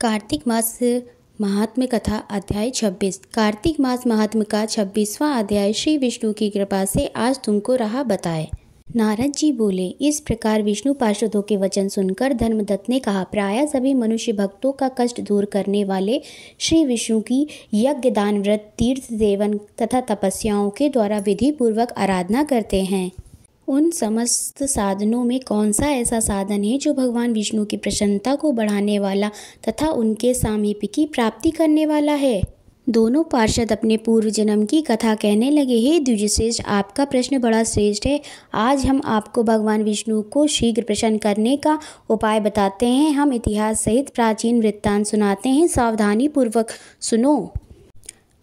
कार्तिक मास महात्म्य कथा अध्याय 26। कार्तिक मास महात्म्य का 26वां अध्याय। श्री विष्णु की कृपा से आज तुमको राह बताए। नारद जी बोले, इस प्रकार विष्णु पार्षदों के वचन सुनकर धर्मदत्त ने कहा, प्रायः सभी मनुष्य भक्तों का कष्ट दूर करने वाले श्री विष्णु की यज्ञ, दान, व्रत, तीर्थ सेवन तथा तपस्याओं के द्वारा विधि पूर्वक आराधना करते हैं। उन समस्त साधनों में कौन सा ऐसा साधन है जो भगवान विष्णु की प्रसन्नता को बढ़ाने वाला तथा उनके सामीप्य की प्राप्ति करने वाला है। दोनों पार्षद अपने पूर्व जन्म की कथा कहने लगे। हे द्विजश्रेष्ठ, आपका प्रश्न बड़ा श्रेष्ठ है। आज हम आपको भगवान विष्णु को शीघ्र प्रसन्न करने का उपाय बताते हैं। हम इतिहास सहित प्राचीन वृत्तांत सुनाते हैं, सावधानी पूर्वक सुनो।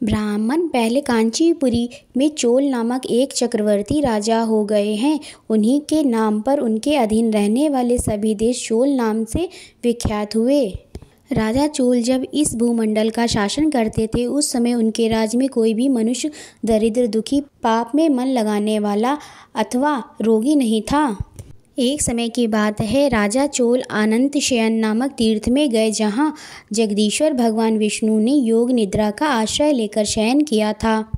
ब्राह्मण पहले कांचीपुरी में चोल नामक एक चक्रवर्ती राजा हो गए हैं। उन्हीं के नाम पर उनके अधीन रहने वाले सभी देश चोल नाम से विख्यात हुए। राजा चोल जब इस भूमंडल का शासन करते थे, उस समय उनके राज्य में कोई भी मनुष्य दरिद्र, दुखी, पाप में मन लगाने वाला अथवा रोगी नहीं था। एक समय की बात है, राजा चोल अनंत शयन नामक तीर्थ में गए, जहाँ जगदीश्वर भगवान विष्णु ने योग निद्रा का आश्रय लेकर शयन किया था।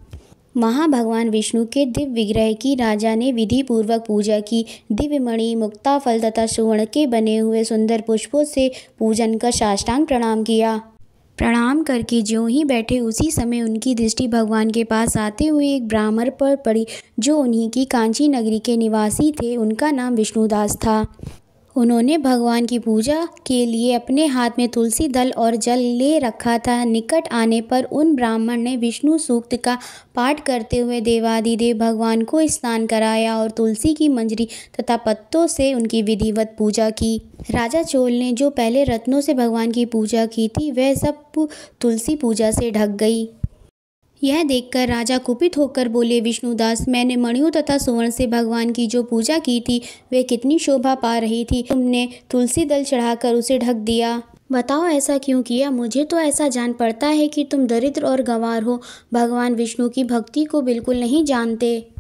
वहाँ भगवान विष्णु के दिव्य विग्रह की राजा ने विधि पूर्वक पूजा की। दिव्य मणि, मुक्ता फल तथा सुवर्ण के बने हुए सुंदर पुष्पों से पूजन कर साष्टांग प्रणाम किया। प्रणाम करके ज्यों ही बैठे, उसी समय उनकी दृष्टि भगवान के पास आते हुए एक ब्राह्मण पर पड़ी, जो उन्हीं की कांची नगरी के निवासी थे। उनका नाम विष्णुदास था। उन्होंने भगवान की पूजा के लिए अपने हाथ में तुलसी दल और जल ले रखा था। निकट आने पर उन ब्राह्मण ने विष्णु सूक्त का पाठ करते हुए देवादिदेव भगवान को स्नान कराया और तुलसी की मंजरी तथा पत्तों से उनकी विधिवत पूजा की। राजा चोल ने जो पहले रत्नों से भगवान की पूजा की थी, वह सब तुलसी पूजा से ढक गई। यह देखकर राजा कुपित होकर बोले, विष्णुदास, मैंने मणियों तथा सुवर्ण से भगवान की जो पूजा की थी, वे कितनी शोभा पा रही थी। तुमने तुलसी दल चढ़ाकर उसे ढक दिया। बताओ ऐसा क्यों किया? मुझे तो ऐसा जान पड़ता है कि तुम दरिद्र और गंवार हो, भगवान विष्णु की भक्ति को बिल्कुल नहीं जानते।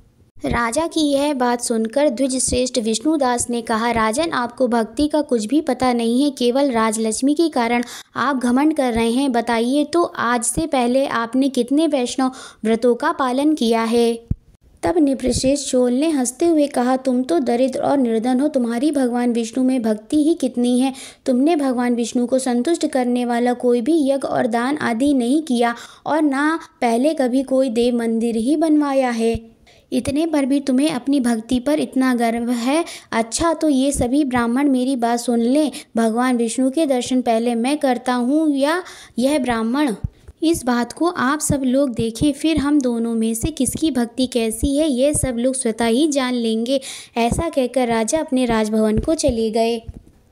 राजा की यह बात सुनकर द्विजश्रेष्ठ विष्णुदास ने कहा, राजन, आपको भक्ति का कुछ भी पता नहीं है। केवल राजलक्ष्मी के कारण आप घमंड कर रहे हैं। बताइए तो, आज से पहले आपने कितने वैष्णव व्रतों का पालन किया है? तब नृपश्रेष्ठ चोल ने हंसते हुए कहा, तुम तो दरिद्र और निर्धन हो। तुम्हारी भगवान विष्णु में भक्ति ही कितनी है। तुमने भगवान विष्णु को संतुष्ट करने वाला कोई भी यज्ञ और दान आदि नहीं किया, और ना पहले कभी कोई देव मंदिर ही बनवाया है। इतने पर भी तुम्हें अपनी भक्ति पर इतना गर्व है। अच्छा, तो ये सभी ब्राह्मण मेरी बात सुन लें। भगवान विष्णु के दर्शन पहले मैं करता हूँ या यह ब्राह्मण? इस बात को आप सब लोग देखें, फिर हम दोनों में से किसकी भक्ति कैसी है, ये सब लोग स्वतः ही जान लेंगे। ऐसा कहकर राजा अपने राजभवन को चले गए।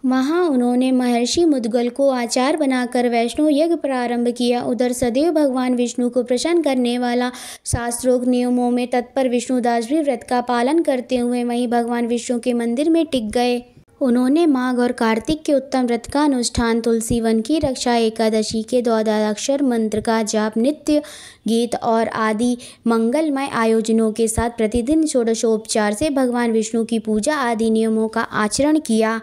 वहाँ उन्होंने महर्षि मुद्गल को आचार्य बनाकर वैष्णव यज्ञ प्रारंभ किया। उधर सदैव भगवान विष्णु को प्रसन्न करने वाला शास्त्रोक्त नियमों में तत्पर विष्णुदास भी व्रत का पालन करते हुए वहीं भगवान विष्णु के मंदिर में टिक गए। उन्होंने माघ और कार्तिक के उत्तम व्रत का अनुष्ठान, तुलसी वन की रक्षा, एकादशी के 12 मंत्र का जाप, नित्य गीत और आदि मंगलमय आयोजनों के साथ प्रतिदिन षोडशोपचार से भगवान विष्णु की पूजा आदि नियमों का आचरण किया।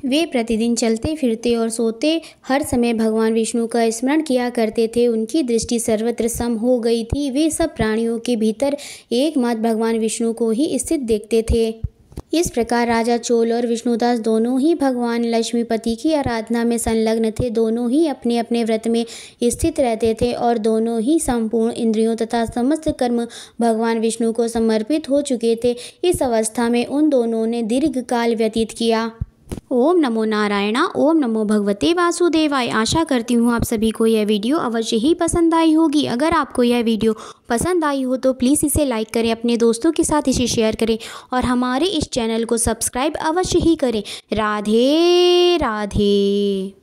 वे प्रतिदिन चलते फिरते और सोते हर समय भगवान विष्णु का स्मरण किया करते थे। उनकी दृष्टि सर्वत्र सम हो गई थी। वे सब प्राणियों के भीतर एकमात्र भगवान विष्णु को ही स्थित देखते थे। इस प्रकार राजा चोल और विष्णुदास दोनों ही भगवान लक्ष्मीपति की आराधना में संलग्न थे। दोनों ही अपने अपने व्रत में स्थित रहते थे और दोनों ही संपूर्ण इंद्रियों तथा समस्त कर्म भगवान विष्णु को समर्पित हो चुके थे। इस अवस्था में उन दोनों ने दीर्घ काल व्यतीत किया। ओम नमो नारायणा, ओम नमो भगवते वासुदेवाय। आशा करती हूँ आप सभी को यह वीडियो अवश्य ही पसंद आई होगी। अगर आपको यह वीडियो पसंद आई हो तो प्लीज़ इसे लाइक करें, अपने दोस्तों के साथ इसे शेयर करें और हमारे इस चैनल को सब्सक्राइब अवश्य ही करें। राधे राधे।